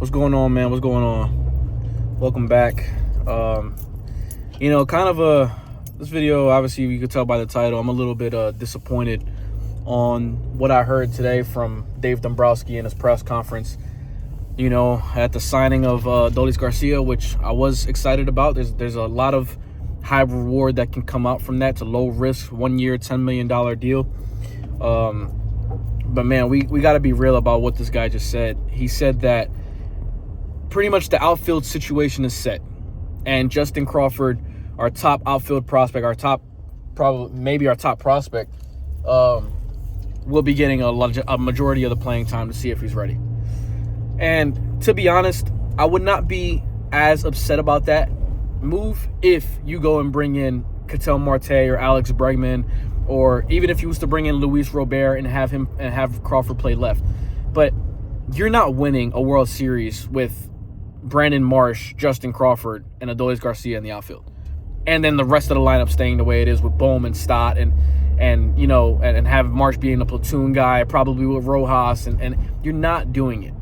What's going on, man? What's going on? Welcome back. This video, obviously, you could tell by the title, I'm a little bit disappointed on what I heard today from Dave Dombrowski in his press conference. At the signing of Adolis Garcia, which I was excited about. There's a lot of high reward that can come out from that. It's a low risk, 1 year, $10 million deal. But man, we got to be real about what this guy just said. He said that pretty much the outfield situation is set, and Justin Crawford, our top outfield prospect, our top prospect, will be getting a majority of the playing time to see if he's ready. And to be honest, I would not be as upset about that move if you go and bring in Ketel Marte or Alex Bregman, or even if you was to bring in Luis Robert and have Crawford play left. But you're not winning a World Series with Brandon Marsh, Justin Crawford, and Adolis Garcia in the outfield, and then the rest of the lineup staying the way it is with Bohm and Stott, and have Marsh being a platoon guy, probably with Rojas, and you're not doing it.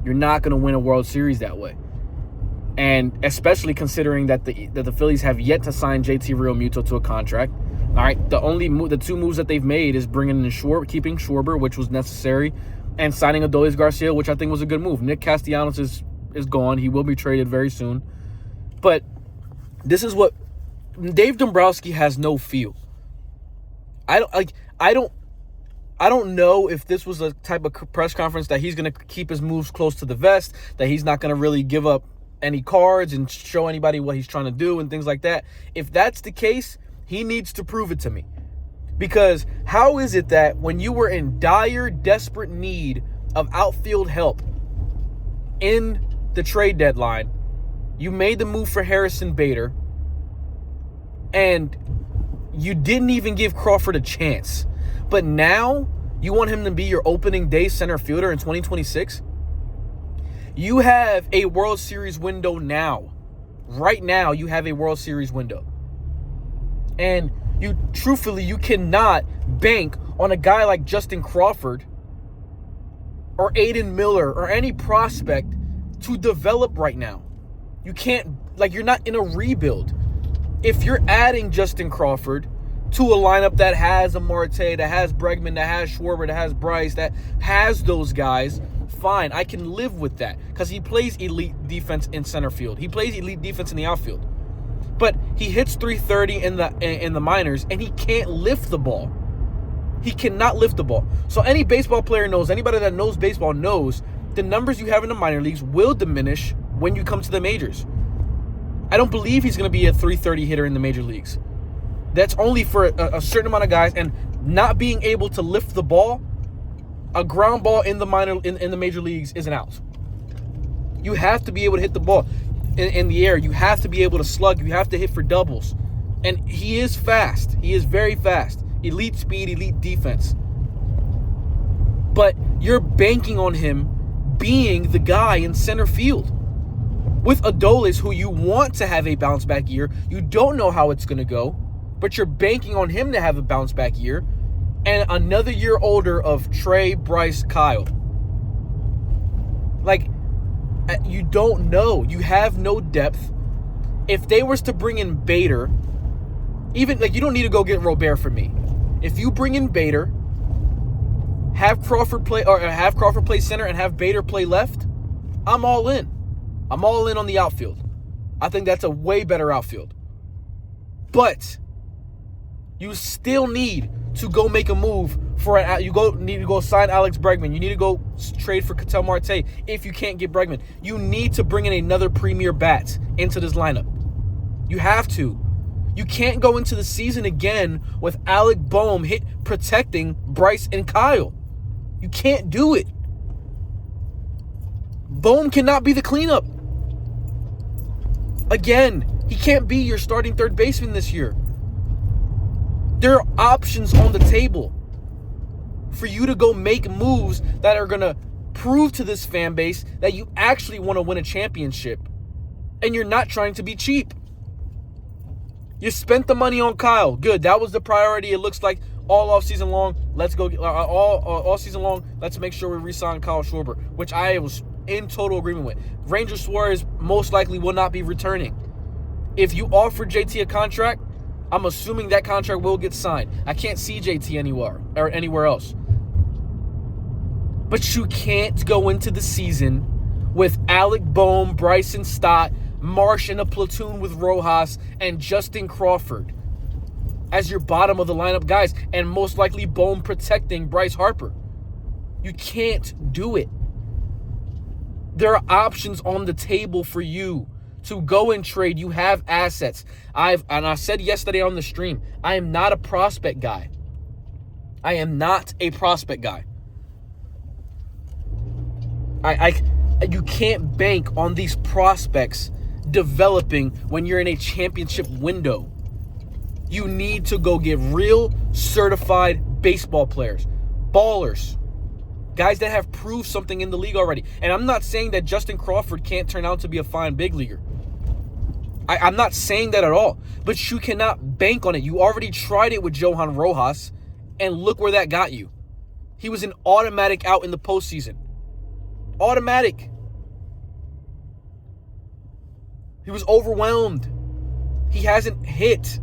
You're not going to win a World Series that way. And especially considering that the Phillies have yet to sign JT Realmuto to a contract. All right, the two moves that they've made is bringing in keeping Schwarber, which was necessary, and signing Adolis Garcia, which I think was a good move. Nick Castellanos is gone. He will be traded very soon. But this is what Dave Dombrowski has no feel. I don't know if this was a type of press conference that he's going to keep his moves close to the vest, that he's not going to really give up any cards and show anybody what he's trying to do and things like that. If that's the case, he needs to prove it to me. Because how is it that when you were in dire, desperate need of outfield help in the trade deadline, you made the move for Harrison Bader, and you didn't even give Crawford a chance? But now you want him to be your opening day center fielder in 2026? You have a World Series window now. Right now, you have a World Series window. And you cannot bank on a guy like Justin Crawford or Aiden Miller or any prospect to develop right now. You can't, you're not in a rebuild. If you're adding Justin Crawford to a lineup that has a Marte, that has Bregman, that has Schwarber, that has Bryce, that has those guys, fine. I can live with that because he plays elite defense in center field. He plays elite defense in the outfield. But he hits .330 in the minors, and he can't lift the ball. He cannot lift the ball. So any baseball player knows, anybody that knows baseball knows, the numbers you have in the minor leagues will diminish when you come to the majors. I don't believe he's going to be a .330 hitter in the major leagues. That's only for a certain amount of guys, and not being able to lift the ball, a ground ball in the major leagues is an out. You have to be able to hit the ball in the air. You have to be able to slug. You have to hit for doubles. And he is fast. He is very fast. Elite speed, elite defense. But you're banking on him being the guy in center field. With Adolis, who you want to have a bounce back year, you don't know how it's going to go, but you're banking on him to have a bounce back year, and another year older of Trey, Bryce, Kyle. You don't know. You have no depth. If they was to bring in Bader, even you don't need to go get Robert for me. If you bring in Bader, have Crawford play center and have Bader play left, I'm all in. I'm all in on the outfield. I think that's a way better outfield. But you still need to go make a move need to go sign Alex Bregman. You need to go trade for Ketel Marte if you can't get Bregman. You need to bring in another premier bat into this lineup. You have to. You can't go into the season again with Alec Bohm protecting Bryce and Kyle. You can't do it. Bohm cannot be the cleanup. Again, he can't be your starting third baseman this year. There are options on the table for you to go make moves that are going to prove to this fan base that you actually want to win a championship, and you're not trying to be cheap. You spent the money on Kyle. Good. That was the priority. It looks like all offseason long. Let's go all season long. Let's make sure we re-sign Kyle Schwarber, which I was in total agreement with. Ranger Suarez most likely will not be returning. If you offer JT a contract, I'm assuming that contract will get signed. I can't see JT anywhere else. But you can't go into the season with Alec Bohm, Bryson Stott, Marsh in a platoon with Rojas, and Justin Crawford as your bottom of the lineup guys, and most likely Bohm protecting Bryce Harper. You can't do it. There are options on the table for you to go and trade. You have assets. I said yesterday on the stream, I am not a prospect guy. I am not a prospect guy. You can't bank on these prospects developing when you're in a championship window. You need to go get real certified baseball players, ballers, guys that have proved something in the league already. And I'm not saying that Justin Crawford can't turn out to be a fine big leaguer. I'm not saying that at all. But you cannot bank on it. You already tried it with Johan Rojas, and look where that got you. He was an automatic out in the postseason. Automatic. He was overwhelmed. He hasn't hit.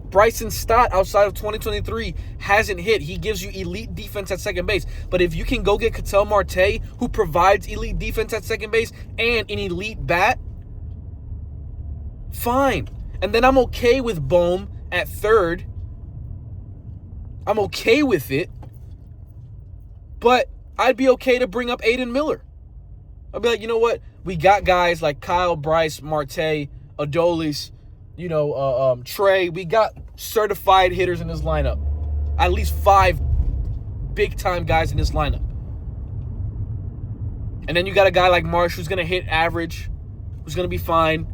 Bryson Stott, outside of 2023, hasn't hit. He gives you elite defense at second base. But if you can go get Ketel Marte, who provides elite defense at second base and an elite bat, fine. And then I'm okay with Bohm at third. I'm okay with it. But I'd be okay to bring up Aiden Miller. I'd be like, you know what? We got guys like Kyle, Bryce, Marte, Adolis, Trey. We got certified hitters in this lineup. At least 5 big-time guys in this lineup. And then you got a guy like Marsh who's going to hit average, who's going to be fine.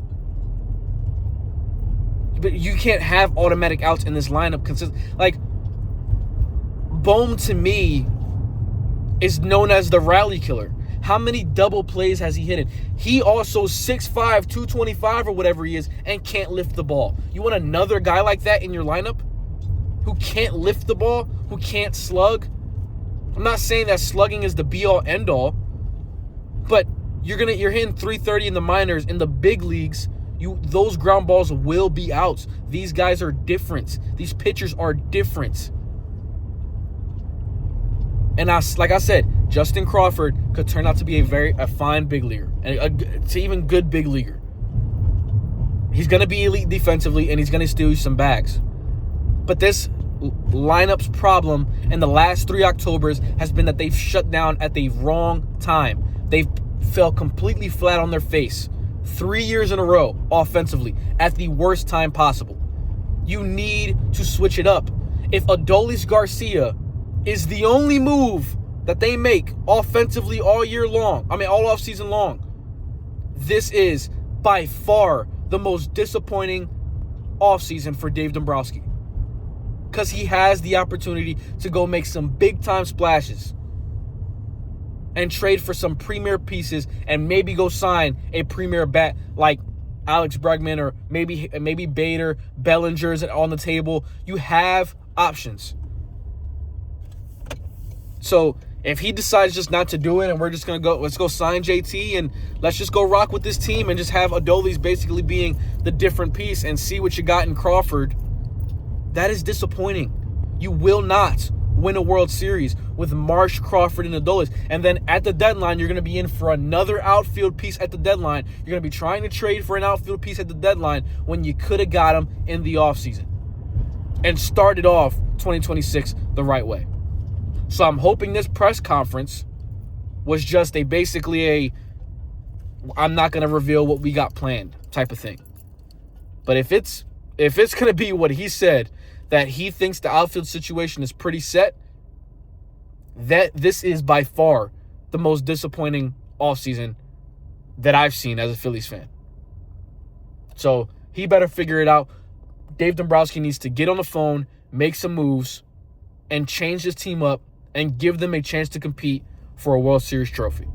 But you can't have automatic outs in this lineup. Like, Bohm, to me, is known as the rally killer. How many double plays has he hit? He also 6'5", 225 or whatever he is, and can't lift the ball. You want another guy like that in your lineup who can't lift the ball, who can't slug? I'm not saying that slugging is the be-all, end-all, but you're hitting 330 in the minors. In the big leagues, those ground balls will be outs. These guys are different. These pitchers are different. And like I said, Justin Crawford could turn out to be a fine big leaguer, and to even good big leaguer. He's going to be elite defensively, and he's going to steal you some bags. But this lineup's problem in the last 3 Octobers has been that they've shut down at the wrong time. They've fell completely flat on their face 3 years in a row offensively at the worst time possible. You need to switch it up. If Adolis Garcia is the only move that they make offensively all offseason long, this is by far the most disappointing offseason for Dave Dombrowski. Because he has the opportunity to go make some big-time splashes and trade for some premier pieces and maybe go sign a premier bat like Alex Bregman or maybe Bader, Bellinger's on the table. You have options. So if he decides just not to do it and we're just going to let's go sign JT and let's just go rock with this team and just have Adolis basically being the different piece and see what you got in Crawford, that is disappointing. You will not win a World Series with Marsh, Crawford, and Adolis. And then at the deadline, you're going to be in for another outfield piece at the deadline. You're going to be trying to trade for an outfield piece at the deadline when you could have got him in the offseason and started off 2026 the right way. So I'm hoping this press conference was just I'm not going to reveal what we got planned type of thing. But if it's going to be what he said, that he thinks the outfield situation is pretty set, that this is by far the most disappointing offseason that I've seen as a Phillies fan. So he better figure it out. Dave Dombrowski needs to get on the phone, make some moves, and change his team up and give them a chance to compete for a World Series trophy.